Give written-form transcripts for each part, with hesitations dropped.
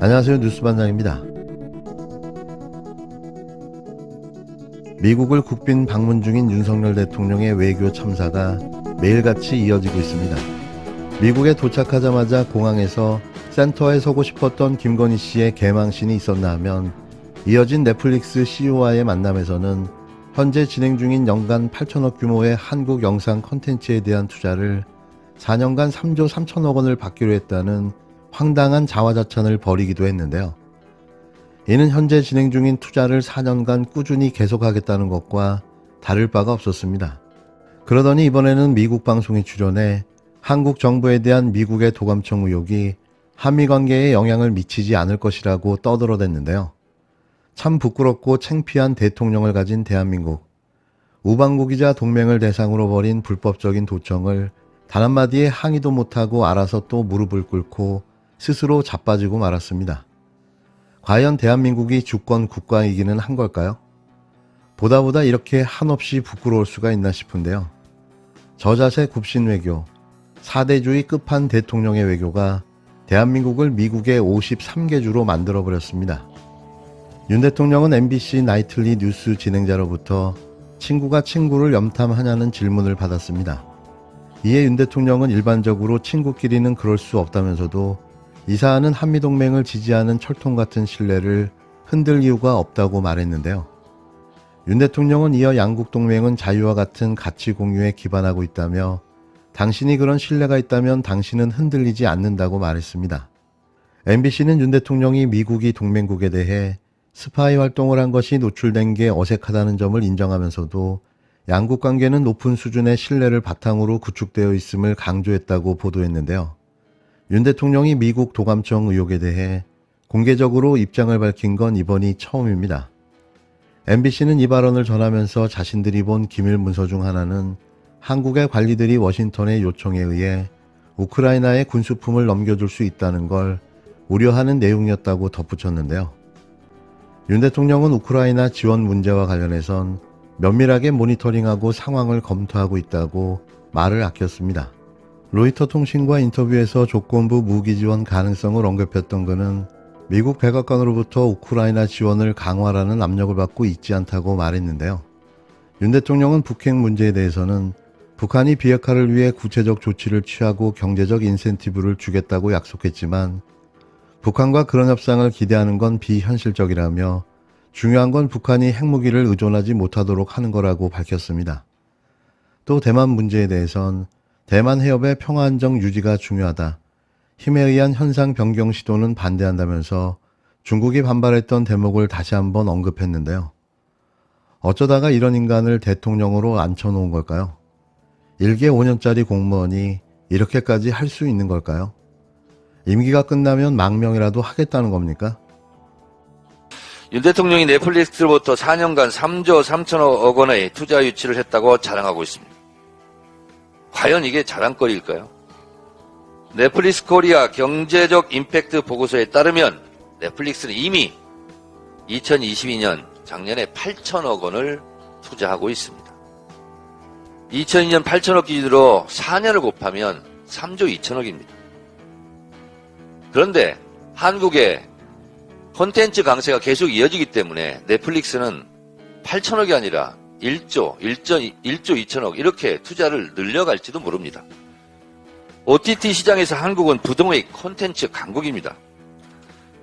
안녕하세요. 뉴스반장입니다. 미국을 국빈 방문 중인 윤석열 대통령의 외교 참사가 매일같이 이어지고 있습니다. 미국에 도착하자마자 공항에서 센터에 서고 싶었던 김건희 씨의 개망신이 있었나 하면 이어진 넷플릭스 CEO와의 만남에서는 현재 진행 중인 연간 8천억 규모의 한국 영상 콘텐츠에 대한 투자를 4년간 3조 3천억 원을 받기로 했다는 황당한 자화자찬을 벌이기도 했는데요. 이는 현재 진행 중인 투자를 4년간 꾸준히 계속하겠다는 것과 다를 바가 없었습니다. 그러더니 이번에는 미국 방송에 출연해 한국 정부에 대한 미국의 도감청 의혹이 한미 관계에 영향을 미치지 않을 것이라고 떠들어댔는데요. 참 부끄럽고 창피한 대통령을 가진 대한민국. 우방국이자 동맹을 대상으로 벌인 불법적인 도청을 단 한마디에 항의도 못하고 알아서 또 무릎을 꿇고 스스로 자빠지고 말았습니다. 과연 대한민국이 주권 국가이기는 한 걸까요? 보다 이렇게 한없이 부끄러울 수가 있나 싶은데요. 저자세 굽신 외교, 사대주의 끝판 대통령의 외교가 대한민국을 미국의 53개주로 만들어버렸습니다. 윤 대통령은 MBC 나이틀리 뉴스 진행자로부터 친구가 친구를 염탐하냐는 질문을 받았습니다. 이에 윤 대통령은 일반적으로 친구끼리는 그럴 수 없다면서도 이 사안은 한미동맹을 지지하는 철통 같은 신뢰를 흔들 이유가 없다고 말했는데요. 윤 대통령은 이어 양국동맹은 자유와 같은 가치 공유에 기반하고 있다며 당신이 그런 신뢰가 있다면 당신은 흔들리지 않는다고 말했습니다. MBC는 윤 대통령이 미국이 동맹국에 대해 스파이 활동을 한 것이 노출된 게 어색하다는 점을 인정하면서도 양국 관계는 높은 수준의 신뢰를 바탕으로 구축되어 있음을 강조했다고 보도했는데요. 윤 대통령이 미국 도감청 의혹에 대해 공개적으로 입장을 밝힌 건 이번이 처음입니다. MBC는 이 발언을 전하면서 자신들이 본 기밀 문서 중 하나는 한국의 관리들이 워싱턴의 요청에 의해 우크라이나에 군수품을 넘겨줄 수 있다는 걸 우려하는 내용이었다고 덧붙였는데요. 윤 대통령은 우크라이나 지원 문제와 관련해선 면밀하게 모니터링하고 상황을 검토하고 있다고 말을 아꼈습니다. 로이터 통신과 인터뷰에서 조건부 무기 지원 가능성을 언급했던 그는 미국 백악관으로부터 우크라이나 지원을 강화하라는 압력을 받고 있지 않다고 말했는데요. 윤 대통령은 북핵 문제에 대해서는 북한이 비핵화를 위해 구체적 조치를 취하고 경제적 인센티브를 주겠다고 약속했지만 북한과 그런 협상을 기대하는 건 비현실적이라며 중요한 건 북한이 핵무기를 의존하지 못하도록 하는 거라고 밝혔습니다. 또 대만 문제에 대해선 대만 해협의 평화안정 유지가 중요하다. 힘에 의한 현상 변경 시도는 반대한다면서 중국이 반발했던 대목을 다시 한번 언급했는데요. 어쩌다가 이런 인간을 대통령으로 앉혀놓은 걸까요? 1개 5년짜리 공무원이 이렇게까지 할 수 있는 걸까요? 임기가 끝나면 망명이라도 하겠다는 겁니까? 윤 대통령이 넷플릭스로부터 4년간 3조 3천억 원의 투자 유치를 했다고 자랑하고 있습니다. 과연 이게 자랑거리일까요? 넷플릭스 코리아 경제적 임팩트 보고서에 따르면 넷플릭스는 이미 2022년 작년에 8천억 원을 투자하고 있습니다. 2002년 8천억 기준으로 4년을 곱하면 3조 2천억입니다. 그런데 한국의 콘텐츠 강세가 계속 이어지기 때문에 넷플릭스는 8천억이 아니라 1조 2천억 이렇게 투자를 늘려갈지도 모릅니다. OTT 시장에서 한국은 부동의 콘텐츠 강국입니다.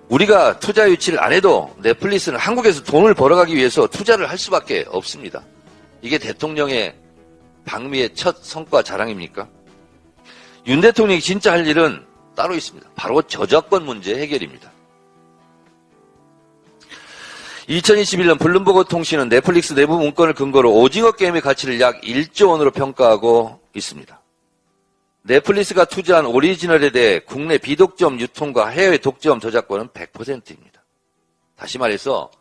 우리가 투자 유치를 안 해도 넷플릭스는 한국에서 돈을 벌어가기 위해서 투자를 할 수밖에 없습니다. 이게 대통령의 방미의 첫 성과 자랑입니까? 윤 대통령이 진짜 할 일은 따로 있습니다. 바로 저작권 문제 해결입니다. 2021년 블룸버그 통신은 넷플릭스 내부 문건을 근거로 오징어 게임의 가치를 약 1조 원으로 평가하고 있습니다. 넷플릭스가 투자한 오리지널에 대해 국내 비독점 유통과 해외 독점 저작권은 100%입니다. 다시 말해서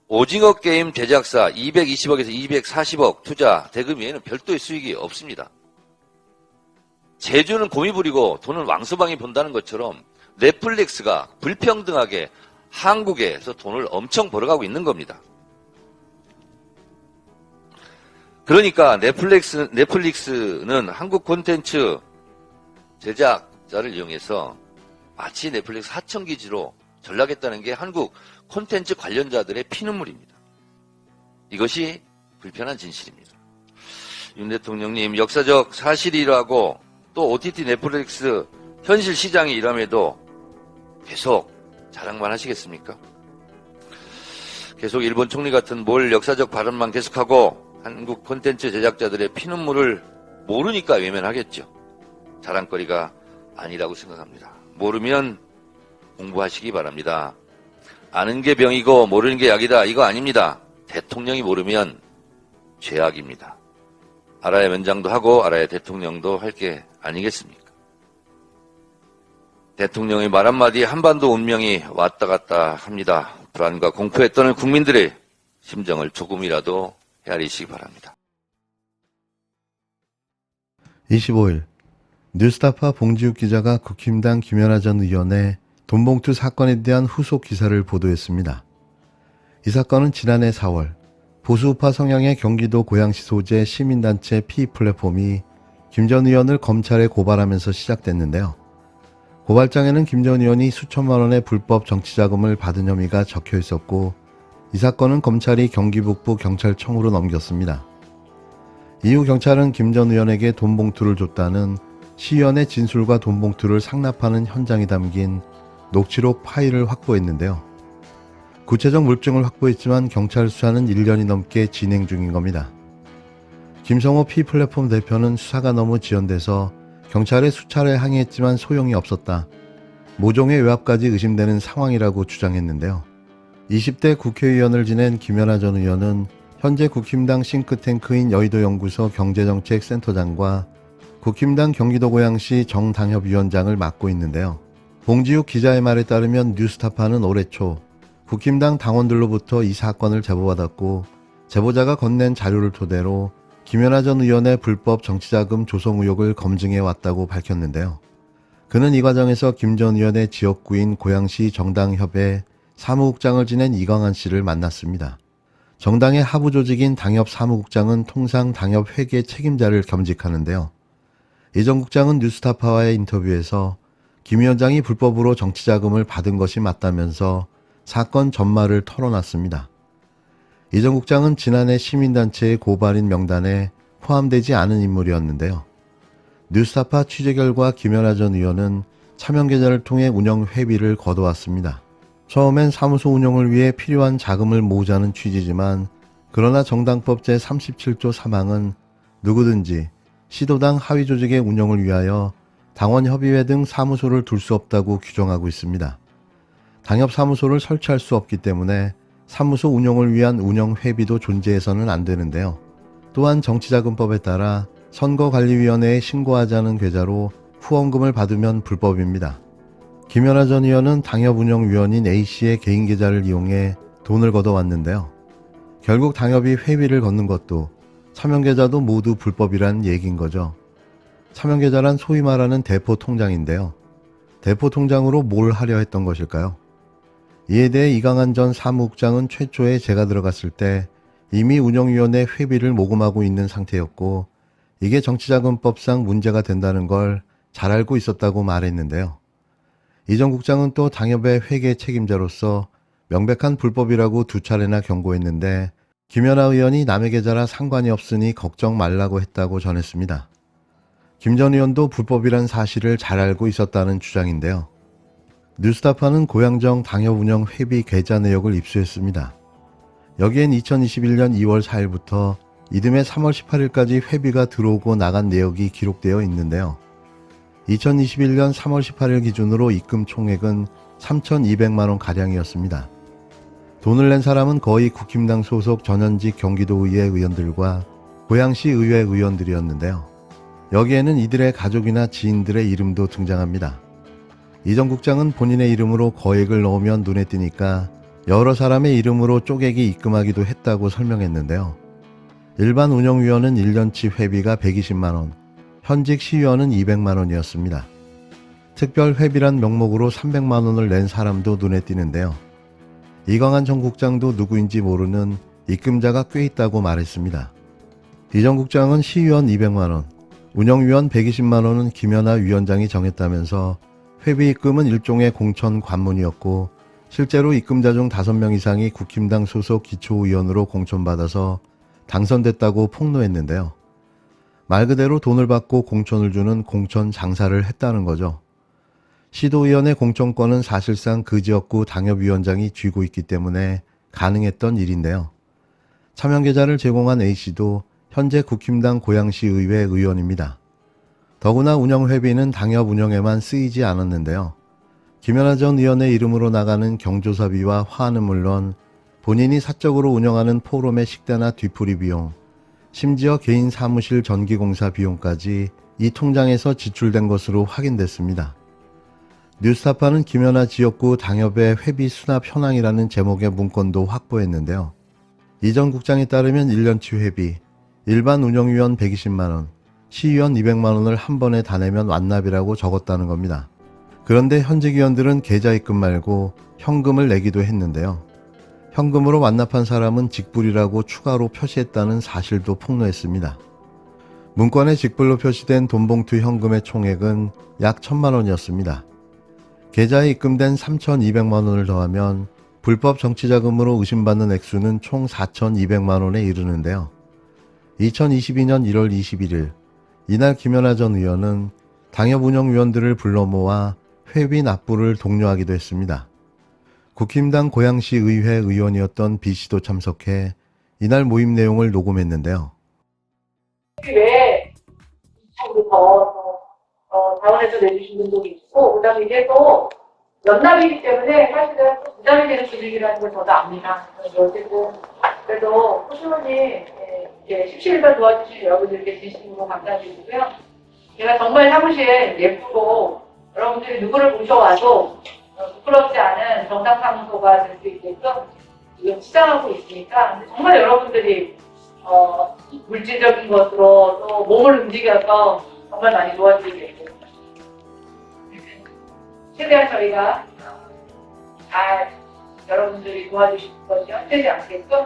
오징어 게임 제작사 220억에서 240억 투자 대금 외에는 별도의 수익이 없습니다. 제주는 곰이 부리고 돈은 왕서방이 본다는 것처럼 넷플릭스가 불평등하게 한국에서 돈을 엄청 벌어가고 있는 겁니다. 그러니까 넷플릭스는 한국 콘텐츠 제작자를 이용해서 마치 넷플릭스 하청기지로 덜 나겠다는 게 한국 콘텐츠 관련자들의 피눈물입니다. 이것이 불편한 진실입니다. 윤 대통령님, 역사적 사실이라고 또 OTT 넷플릭스 현실 시장이 이ram에도 계속 자랑만 하시겠습니까? 계속 일본 총리 같은 뭘 역사적 발언만 계속하고 한국 콘텐츠 제작자들의 피눈물을 모르니까 외면하겠죠. 자랑거리가 아니라고 생각합니다. 모르면 공부하시기 바랍니다. 아는 게 병이고 모르는 게 약이다. 이거 아닙니다. 대통령이 모르면 죄악입니다. 알아야 면장도 하고 알아야 대통령도 할 게 아니겠습니까? 대통령의 말 한마디에 한반도 운명이 왔다 갔다 합니다. 불안과 공포에 떠는 국민들의 심정을 조금이라도 헤아리시기 바랍니다. 25일 뉴스타파 봉지욱 기자가 국힘당 김연아 전 의원의 돈봉투 사건에 대한 후속 기사를 보도했습니다. 이 사건은 지난해 4월 보수우파 성향의 경기도 고양시 소재 시민단체 P플랫폼이 김 전 의원을 검찰에 고발하면서 시작됐는데요. 고발장에는 김 전 의원이 수천만 원의 불법 정치자금을 받은 혐의가 적혀 있었고 이 사건은 검찰이 경기 북부 경찰청으로 넘겼습니다. 이후 경찰은 김 전 의원에게 돈봉투를 줬다는 시의원의 진술과 돈봉투를 상납하는 현장이 담긴 녹취록 파일을 확보했는데요. 구체적 물증을 확보했지만 경찰 수사는 1년이 넘게 진행 중인 겁니다. 김성호 P플랫폼 대표는 수사가 너무 지연돼서 경찰에 수차례 항의했지만 소용이 없었다. 모종의 외압까지 의심되는 상황이라고 주장했는데요. 20대 국회의원을 지낸 김연아 전 의원은 현재 국힘당 싱크탱크인 여의도연구소 경제정책센터장과 국힘당 경기도 고양시 정당협위원장을 맡고 있는데요. 봉지욱 기자의 말에 따르면 뉴스타파는 올해 초 국힘당 당원들로부터 이 사건을 제보받았고 제보자가 건넨 자료를 토대로 김연아 전 의원의 불법 정치자금 조성 의혹을 검증해 왔다고 밝혔는데요. 그는 이 과정에서 김 전 의원의 지역구인 고양시 정당협의 사무국장을 지낸 이광한 씨를 만났습니다. 정당의 하부 조직인 당협 사무국장은 통상 당협 회계 책임자를 겸직하는데요. 이 전 국장은 뉴스타파와의 인터뷰에서 김 위원장이 불법으로 정치자금을 받은 것이 맞다면서 사건 전말을 털어놨습니다. 이 전 국장은 지난해 시민단체의 고발인 명단에 포함되지 않은 인물이었는데요. 뉴스타파 취재 결과 김연아 전 의원은 차명계좌를 통해 운영 회비를 거둬왔습니다. 처음엔 사무소 운영을 위해 필요한 자금을 모으자는 취지지만 그러나 정당법 제37조 3항은 누구든지 시도당 하위 조직의 운영을 위하여 당원협의회 등 사무소를 둘 수 없다고 규정하고 있습니다. 당협 사무소를 설치할 수 없기 때문에 사무소 운영을 위한 운영 회비도 존재해서는 안 되는데요. 또한 정치자금법에 따라 선거관리위원회에 신고하지 않은 계좌로 후원금을 받으면 불법입니다. 김연아 전 의원은 당협운영위원인 A씨의 개인 계좌를 이용해 돈을 걷어왔는데요. 결국 당협이 회비를 걷는 것도 차명계좌도 모두 불법이란 얘기인 거죠. 차명계좌란 소위 말하는 대포통장인데요. 대포통장으로 뭘 하려 했던 것일까요? 이에 대해 이강한 전 사무국장은 최초에 제가 들어갔을 때 이미 운영위원회 회비를 모금하고 있는 상태였고 이게 정치자금법상 문제가 된다는 걸 잘 알고 있었다고 말했는데요. 이 전 국장은 또 당협의 회계 책임자로서 명백한 불법이라고 2차례나 경고했는데 김연아 의원이 남의 계좌라 상관이 없으니 걱정 말라고 했다고 전했습니다. 김 전 의원도 불법이란 사실을 잘 알고 있었다는 주장인데요. 뉴스타파는 고양정 당협운영 회비 계좌 내역을 입수했습니다. 여기엔 2021년 2월 4일부터 이듬해 3월 18일까지 회비가 들어오고 나간 내역이 기록되어 있는데요. 2021년 3월 18일 기준으로 입금 총액은 3,200만 원 가량이었습니다. 돈을 낸 사람은 거의 국힘당 소속 전현직 경기도의회 의원들과 고양시 의회 의원들이었는데요. 여기에는 이들의 가족이나 지인들의 이름도 등장합니다. 이 전 국장은 본인의 이름으로 거액을 넣으면 눈에 띄니까 여러 사람의 이름으로 쪼개기 입금하기도 했다고 설명했는데요. 일반 운영위원은 1년치 회비가 120만 원, 현직 시의원은 200만 원이었습니다. 특별 회비란 명목으로 300만 원을 낸 사람도 눈에 띄는데요. 이광한 전 국장도 누구인지 모르는 입금자가 꽤 있다고 말했습니다. 이 전 국장은 시의원 200만 원, 운영위원 120만 원은 김연아 위원장이 정했다면서 회비 입금은 일종의 공천 관문이었고 실제로 입금자 중 5명 이상이 국힘당 소속 기초의원으로 공천받아서 당선됐다고 폭로했는데요. 말 그대로 돈을 받고 공천을 주는 공천 장사를 했다는 거죠. 시도의원의 공천권은 사실상 그 지역구 당협위원장이 쥐고 있기 때문에 가능했던 일인데요. 차명계좌를 제공한 A씨도 현재 국힘당 고양시 의회 의원입니다. 더구나 운영회비는 당협 운영에만 쓰이지 않았는데요. 김연아 전 의원의 이름으로 나가는 경조사비와 화는 물론 본인이 사적으로 운영하는 포럼의 식대나 뒤풀이 비용, 심지어 개인 사무실 전기공사 비용까지 이 통장에서 지출된 것으로 확인됐습니다. 뉴스타파는 김연아 지역구 당협의 회비 수납 현황이라는 제목의 문건도 확보했는데요. 이 전 국장에 따르면 1년치 회비, 일반 운영위원 120만원, 시의원 200만원을 한 번에 다 내면 완납이라고 적었다는 겁니다. 그런데 현직 의원들은 계좌 입금 말고 현금을 내기도 했는데요. 현금으로 완납한 사람은 직불이라고 추가로 표시했다는 사실도 폭로했습니다. 문건에 직불로 표시된 돈봉투 현금의 총액은 약 1,000만원이었습니다. 계좌에 입금된 3,200만원을 더하면 불법 정치자금으로 의심받는 액수는 총 4,200만원에 이르는데요. 2022년 1월 21일, 이날 김연아 전 의원은 당협운영위원들을 불러 모아 회비 납부를 독려하기도 했습니다. 국힘당 고양시 의회 의원이었던 B씨도 참석해 이날 모임 내용을 녹음했는데요. 왜 이쪽으로 자원해서 내주신 분들이 있고, 그 다음에 이게 또 연납이기 때문에 사실은 또 부담이 되는 분위기라는 걸 저도 압니다. 어쨌든 그래도 꾸준히 이제 17일 도와주신 여러분들께 진심으로 감사드리고요. 제가 정말 사무실 예쁘고 여러분들이 누구를 모셔와도 부끄럽지 않은 정상사무소가 될 수 있게끔 지금 치장하고 있으니까, 근데 정말 여러분들이 물질적인 것으로 또 몸을 움직여서 정말 많이 도와주시겠습니다. 최대한 저희가 잘 여러분들이 도와주실 것이 헛되지 않게끔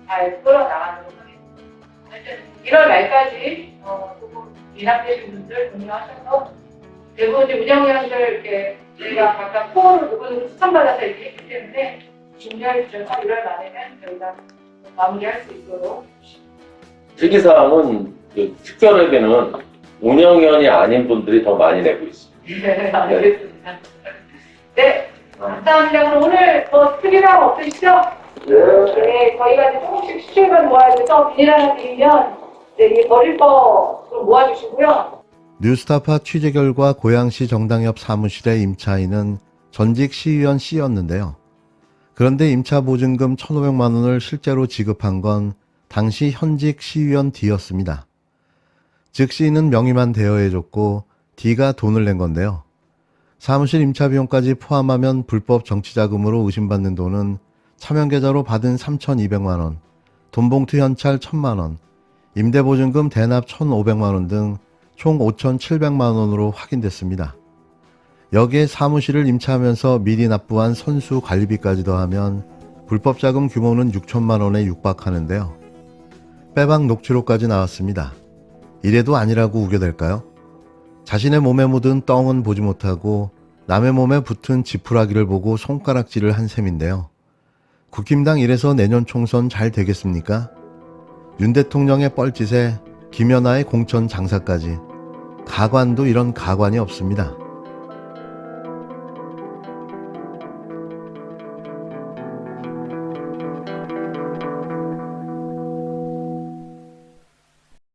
잘 끌어나가도록 하겠습니다. 하여튼 1월 말까지 조금 미납되신 분들 공유하셔서 대부분 이제 운영위원들 이렇게 저희가 각각 코어를 누구누구 추천받아서 이렇게 했기 때문에 준비할 주셔서 1월 말에는 저희가 마무리할 수 있도록. 특이사항은 그 특별회비는 운영위원이 아닌 분들이 더 많이 내고 있습니다. 네, 알겠습니다. 네, 감사합니다. 그럼 오늘 뭐 특이사항 없으시죠? 네, 저희가 이제 조금씩 수출만 모아야 돼서 비닐 하나 드리면 이 버릴 거 좀 모아주시고요. 뉴스타파 취재 결과 고양시 정당협 사무실의 임차인은 전직 시의원 C였는데요. 그런데 임차 보증금 1,500만 원을 실제로 지급한 건 당시 현직 시의원 D였습니다. 즉 C는 명의만 대여해줬고 D가 돈을 낸 건데요. 사무실 임차 비용까지 포함하면 불법 정치자금으로 의심받는 돈은 차명계좌로 받은 3,200만 원, 돈봉투 현찰 1,000만 원, 임대보증금 대납 1,500만 원 등 총 5,700만 원으로 확인됐습니다. 여기에 사무실을 임차하면서 미리 납부한 선수 관리비까지 더하면 불법 자금 규모는 6천만 원에 육박하는데요. 빼박 녹취록까지 나왔습니다. 이래도 아니라고 우겨댈까요? 자신의 몸에 묻은 떵은 보지 못하고 남의 몸에 붙은 지푸라기를 보고 손가락질을 한 셈인데요. 국힘당 이래서 내년 총선 잘 되겠습니까? 윤 대통령의 뻘짓에 김연아의 공천 장사까지 가관도 이런 가관이 없습니다.